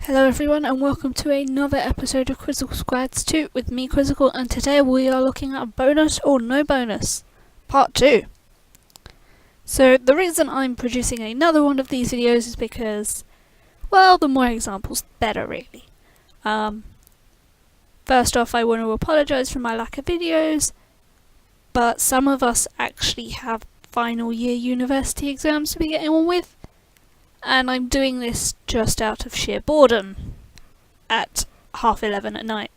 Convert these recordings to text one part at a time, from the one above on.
Hello everyone and welcome to another episode of Qwizical Squads 2 with me Qwizical, and today we are looking at bonus or no bonus, part 2. So the reason I'm producing another one of these videos is because, well, the more examples the better really. First off, I want to apologise for my lack of videos, but some of us actually have final year university exams to be getting on with. And I'm doing this just out of sheer boredom at 11:30 at night.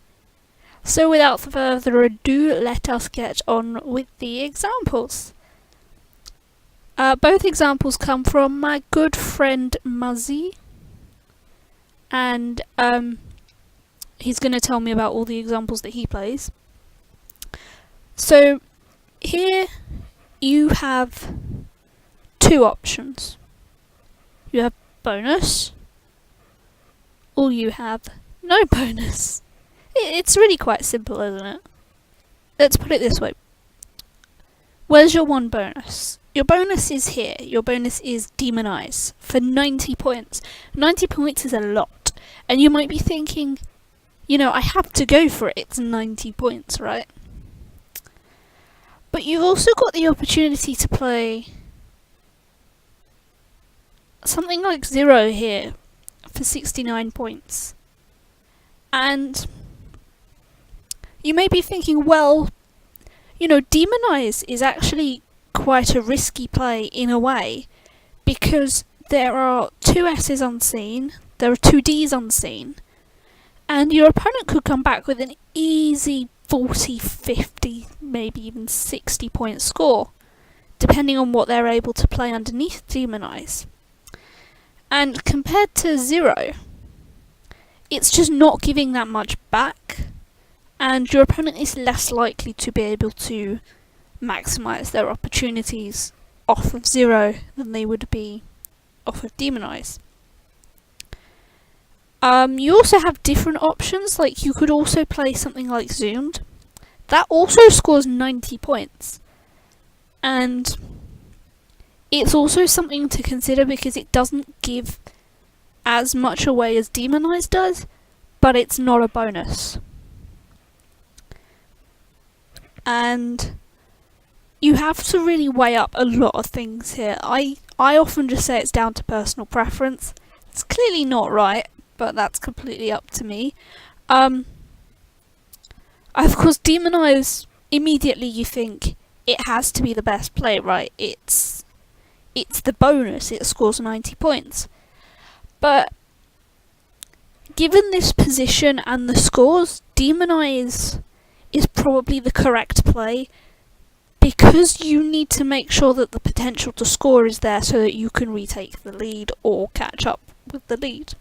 So without further ado, let us get on with the examples. Both examples come from my good friend Muzzy, and he's going to tell me about all the examples that he plays. So here you have two options. You have bonus, or you have no bonus. It's really quite simple, isn't it? Let's put it this way. Where's your one bonus? Your bonus is here. Your bonus is Demonize for 90 points. 90 points is a lot. And you might be thinking, you know, I have to go for it. It's 90 points, right? But you've also got the opportunity to play something like 0 here for 69 points. And you may be thinking, well, you know, Demonize is actually quite a risky play in a way, because there are 2 S's unseen, there are 2 D's unseen, and your opponent could come back with an easy 40, 50, maybe even 60 point score, depending on what they're able to play underneath Demonize. And compared to 0, it's just not giving that much back, and your opponent is less likely to be able to maximise their opportunities off of 0 than they would be off of Demonize. You also have different options, like you could also play something like Zoomed. That also scores 90 points, and it's also something to consider because it doesn't give as much away as Demonize does, but it's not a bonus. And you have to really weigh up a lot of things here. I often just say it's down to personal preference. It's clearly not right, but that's completely up to me. Of course, Demonize, immediately you think it has to be the best play, right? It's the bonus, it scores 90 points. But given this position and the scores, Demonize is probably the correct play, because you need to make sure that the potential to score is there so that you can retake the lead or catch up with the lead.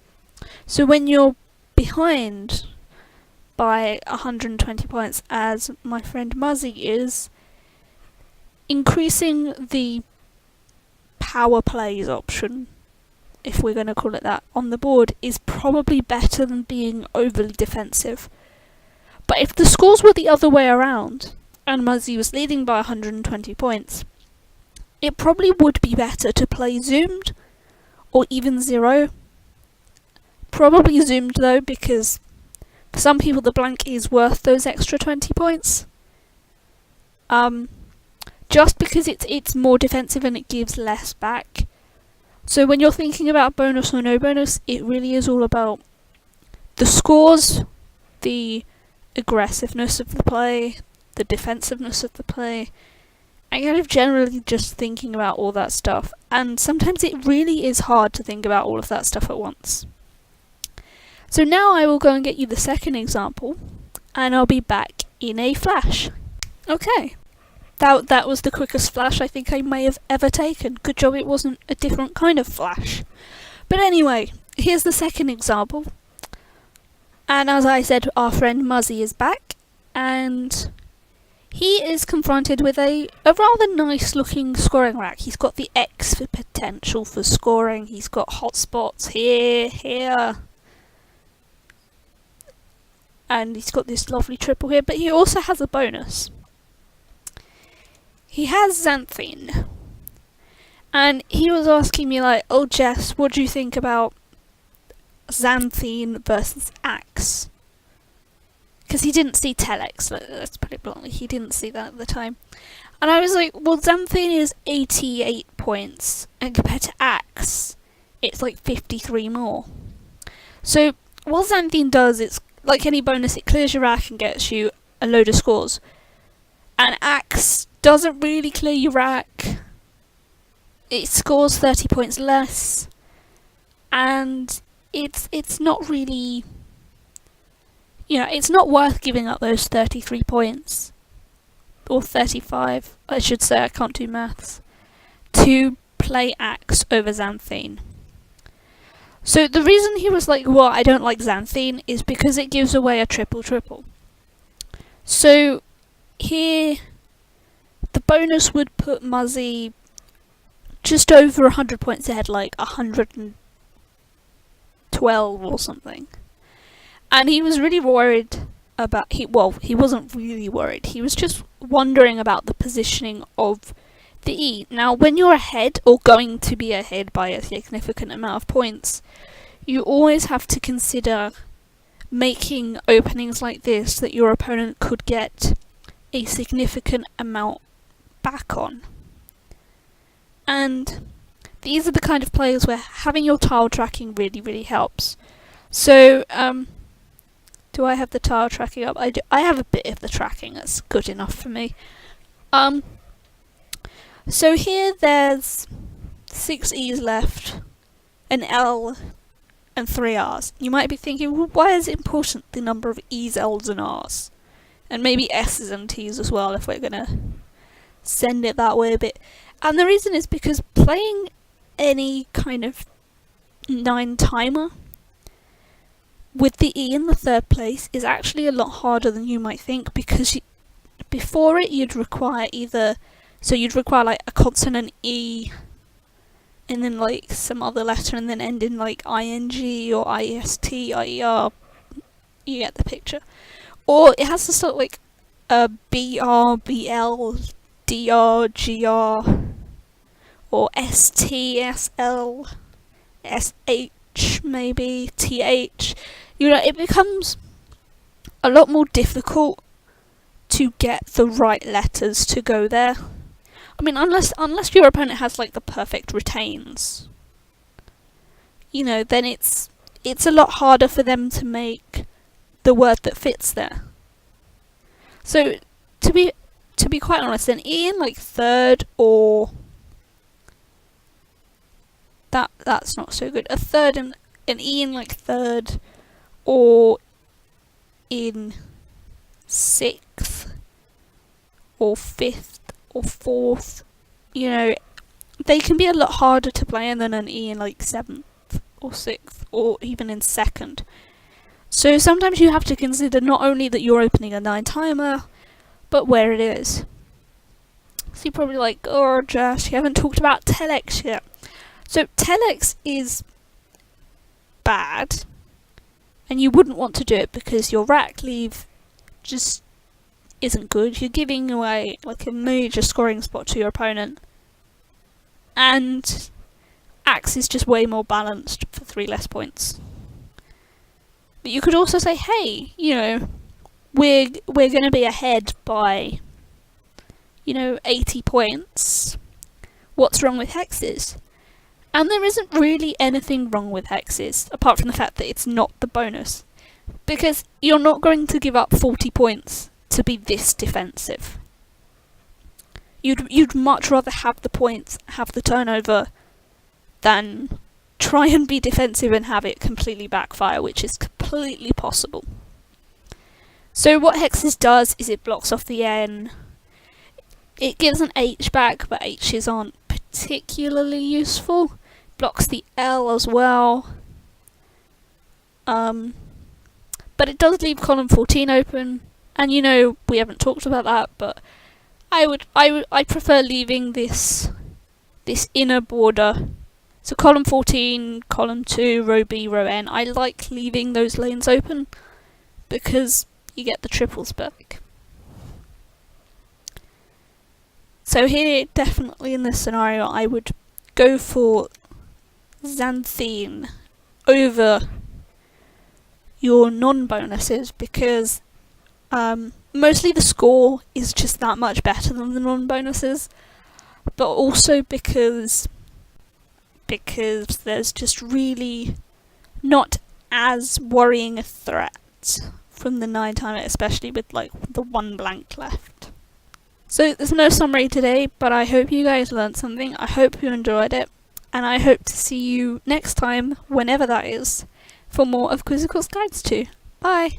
So when you're behind by 120 points, as my friend Muzzy is, increasing the power plays option, if we're going to call it that, on the board is probably better than being overly defensive. But if the scores were the other way around, and Muzzy was leading by 120 points, it probably would be better to play Zoomed, or even 0. Probably Zoomed though, because for some people the blank is worth those extra 20 points. Just because it's more defensive and it gives less back. So when you're thinking about bonus or no bonus, it really is all about the scores, the aggressiveness of the play, the defensiveness of the play, and kind of generally just thinking about all that stuff. And sometimes it really is hard to think about all of that stuff at once. So now I will go and get you the second example, and I'll be back in a flash. Okay. That was the quickest flash I think I may have ever taken. Good job it wasn't a different kind of flash. But anyway, here's the second example. And as I said, our friend Muzzy is back, and he is confronted with a rather nice looking scoring rack. He's got the X for potential for scoring, he's got hotspots here, and he's got this lovely triple here, but he also has a bonus. He has Xanthine, and he was asking me like, oh Jess, what do you think about xanthine versus axe. Because he didn't see telex, let's put it bluntly, he didn't see that at the time. And I was like, well, xanthine is 88 points, and compared to axe, it's like 53 more. So, what xanthine does, it's like any bonus, it clears your rack and gets you a load of scores. And axe doesn't really clear your rack. It scores 30 points less, and it's not really, it's not worth giving up those 33 points, or 35, I should say, I can't do maths, to play axe over xanthine. So the reason he was like, well, I don't like xanthine, is because it gives away a triple. So here, the bonus would put Muzzy just over 100 points ahead, like 112 or something. And he was really worried about, he wasn't really worried, he was just wondering about the positioning of the E. Now, when you're ahead, or going to be ahead by a significant amount of points, you always have to consider making openings like this that your opponent could get a significant amount back on. And these are the kind of players where having your tile tracking really, really helps. So, do I have the tile tracking up? I do. I have a bit of the tracking, that's good enough for me. So here there's 6 E's left, an L, and 3 R's. You might be thinking, well, why is it important, the number of E's, L's, and R's? And maybe S's and T's as well, if we're gonna send it that way a bit. And the reason is because playing any kind of 9-timer with the E in the third place is actually a lot harder than you might think, because before it you'd require you'd require like a consonant E and then like some other letter and then end in like ing or ist, ier, you get the picture. Or it has to start like br, bl, dr, gr, or st, sl, sh, maybe th. It becomes a lot more difficult to get the right letters to go there. I mean, unless your opponent has like the perfect retains, then it's a lot harder for them to make the word that fits there. So to be quite honest, an E in like third, or that's not so good. An E in like third, or in 6th, or 5th, or 4th, they can be a lot harder to play than an E in like 7th, or 6th, or even in 2nd. So sometimes you have to consider not only that you're opening a 9-timer, but where it is. So you're probably like, oh Josh, you haven't talked about telex yet. So telex is bad, and you wouldn't want to do it because your rack leave just isn't good. You're giving away like a major scoring spot to your opponent, and axe is just way more balanced for 3 less points. But you could also say, hey, we're going to be ahead by 80 points. What's wrong with hexes? And there isn't really anything wrong with hexes, apart from the fact that it's not the bonus. Because you're not going to give up 40 points to be this defensive. You'd much rather have the points, have the turnover, than try and be defensive and have it completely backfire, which is completely possible. So what hexes does is it blocks off the N. It gives an H back, but H's aren't particularly useful. Blocks the L as well. But it does leave column 14 open, and we haven't talked about that, but I prefer leaving this inner border. So column 14, column 2, row B, row N. I like leaving those lanes open because you get the triples back. So here, definitely in this scenario, I would go for xanthine over your non-bonuses, because mostly the score is just that much better than the non-bonuses, but also because there's just really not as worrying a threat from the 9 timer, especially with like the 1 blank left. So there's no summary today, but I hope you guys learned something. I hope you enjoyed it, and I hope to see you next time, whenever that is, for more of Quizical's Guides 2. Bye!